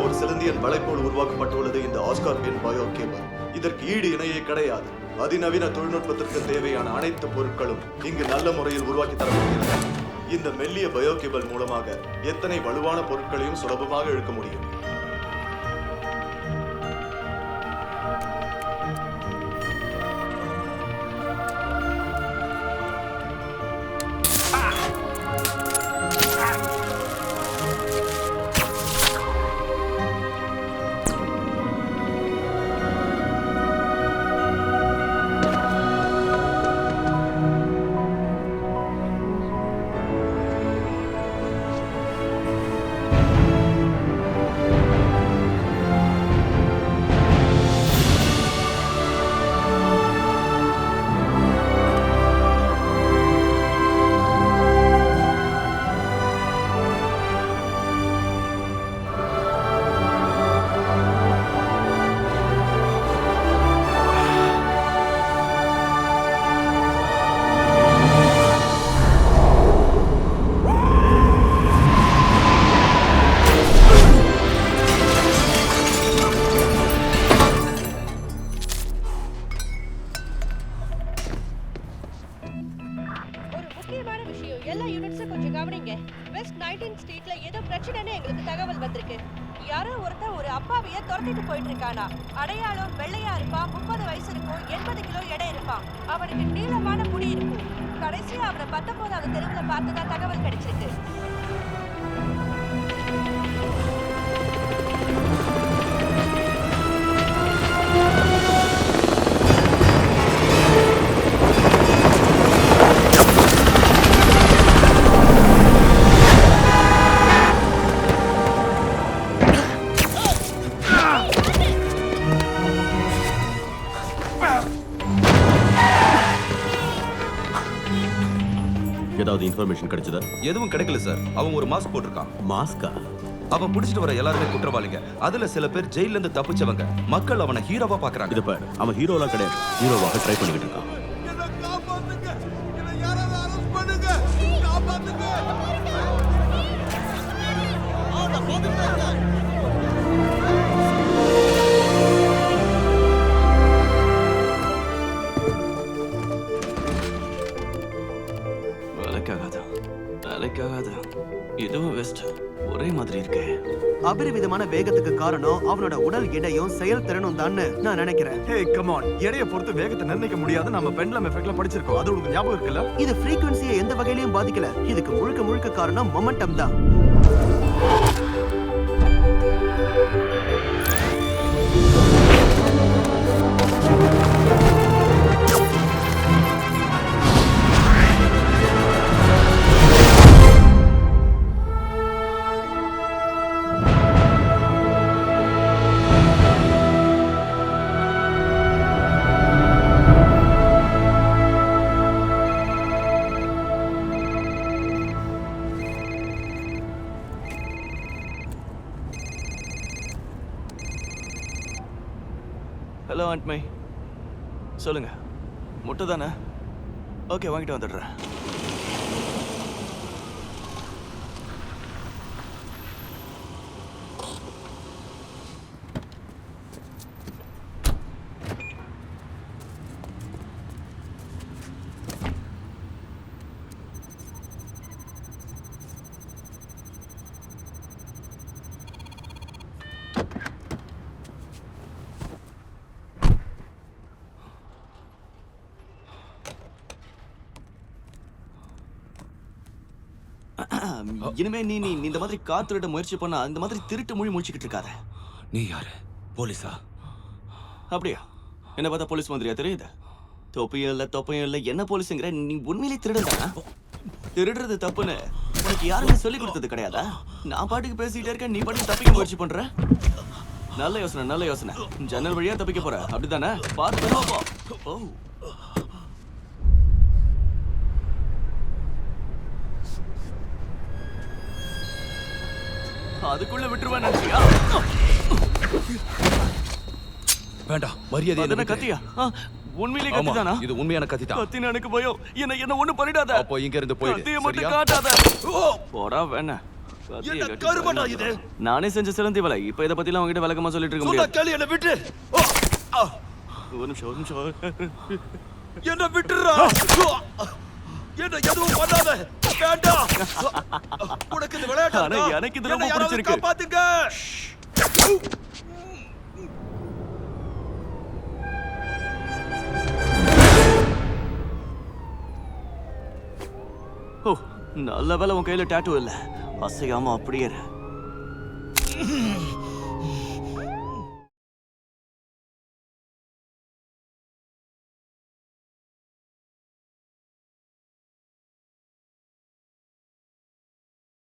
ஒரு சிலந்தியன் வலை போல் உருவாக்கப்பட்டுள்ளது இந்த ஆஸ்கார்பியன் பயோ கேபிள். இதற்கு ஈடு இணையே கிடையாது. அதிநவீன தொழில்நுட்பத்திற்கு தேவையான அனைத்து பொருட்களும் இங்கு நல்ல முறையில் உருவாக்கி தரப்படுகிறது. இந்த மெல்லிய பயோ கேபிள் மூலமாக எத்தனை வலுவான பொருட்களையும் சுலபமாக இழுக்க முடியும். எல்லா யூனிட்ஸும் கொஞ்சம் கவனிங்க. வெஸ்ட் 19 ஸ்ட்ரீட்ல ஏதோ பிரச்சனைன்னு எங்களுக்கு தகவல் வந்திருக்கு. யாரோ ஒருத்தன் ஒரு அப்பாவிய துரத்திட்டு போயிட்டு இருக்கானா. அடையாளம் வெள்ளையா இருப்பான், 30 வயசு இருக்கும், 80 கிலோ எடை இருப்பான். அவனுக்கு நீளமான முடி இருக்கும். கடைசியா அவனை 19வது தெருவுல பார்த்ததா தகவல் கிடைச்சிருக்கு. ஏதாவது இன்ஃபர்மேஷன் கிடைச்சதா? எதுவும் கிடைக்கல சார். அவன் ஒரு மாஸ்க் போட்டிருக்கான். மாஸ்கா? அவன் பிடிச்சிட்டு வர எல்லாருமே குற்றவாளிங்க. அதுல சில பேர் ஜெயில இருந்து தப்பிச்சவங்க. மக்கள் அவனை ஹீரோவா பாக்குறாங்க. இது பாரு, அவன் ஹீரோலாம் கிடையாது, ஹீரோவாக ட்ரை பண்ணிக்கிட்டு இருக்கான். இதுவும் வெஸ்ட் ஒரே மாதிரி இருக்கு. அபரிவிதமான வேகத்துக்கு காரணம் அவனோட உடல் எடையும் செயல்திறனும் தான் நான் நினைக்கிறேன். ஹே கம் ஆன், எடையை பொறுத்து வேகத்தை நிர்ணயிக்க முடியாது. நம்ம பெண்ட்லம் எஃபெக்ட்ல படிச்சிருக்கோம். அது உங்களுக்கு ஞாபகம் இருக்குல்ல? இது ஃப்ரீக்வன்சியை எந்த வகையிலயும் பாதிக்கல. இதுக்கு முழுக்க முழுக்க காரணம் மொமெண்டம் தான். ஹலோ ஆண்ட் மை, சொல்லுங்க. முட்டை தானே? ஓகே, வாங்கிட்டு வந்துடுறேன். இனிமே நீ இந்த மாதிரி கார் திருட முயற்சி பண்ணா இந்த மாதிரி திருட்டு மொழி முடிச்சுக்கிட்டு இருக்காத. நீ யாரு? போலீஸா? அப்படியா? என்ன பார்த்தா போலீஸ் மாதிரியா தெரியுது? தொப்பையும் இல்ல என்ன போலீஸுங்கிற? நீ உண்மையிலே திருடா? திருடுறது தப்புன்னு உனக்கு யாருமே சொல்லி கொடுத்தது கிடையாதா? நான் பாட்டுக்கு பேசிக்கிட்டே இருக்கேன், நீ பாட்டுக்கு தப்பிக்க முயற்சி பண்ற. நல்ல யோசனை. ஜன்னல் வழியா தப்பிக்க போற, அப்படிதானே? பார்த்து ஓ, அதுக்குள்ள விட்டுருவேன் நினைச்சியா? வேண்டாம், மரியாதை. என்ன கத்தியா? உண்மையிலே கத்திதானா? இது உண்மையான கத்திதான். கத்தினா எனக்கு பயம். என்ன ஒண்ணும் பண்ணிடாத. அப்போ இங்க இருந்து போயிடு. கத்தியை மட்டும் காட்டாத. போடா வேணா. கத்தியை கட்டி நானே செஞ்ச சிலந்தி வலை இப்ப இதை பத்திலாம் உங்ககிட்ட விளக்கமா சொல்லிட்டு இருக்க முடியாது கேளு என்ன விட்டு ஒரு நிமிஷம் என்ன விட்டுறா என்ன எதுவும் பண்ணாத வேண்டாம் உனக்கு இந்த விளையாட்டு ஆனா எனக்கு இது ரொம்ப பிடிச்சிருக்கு. காப்பாத்துங்க ஓ நல்ல வேளை உன் கையில டாட்டூ இல்ல அசையாம அப்படியே இரு.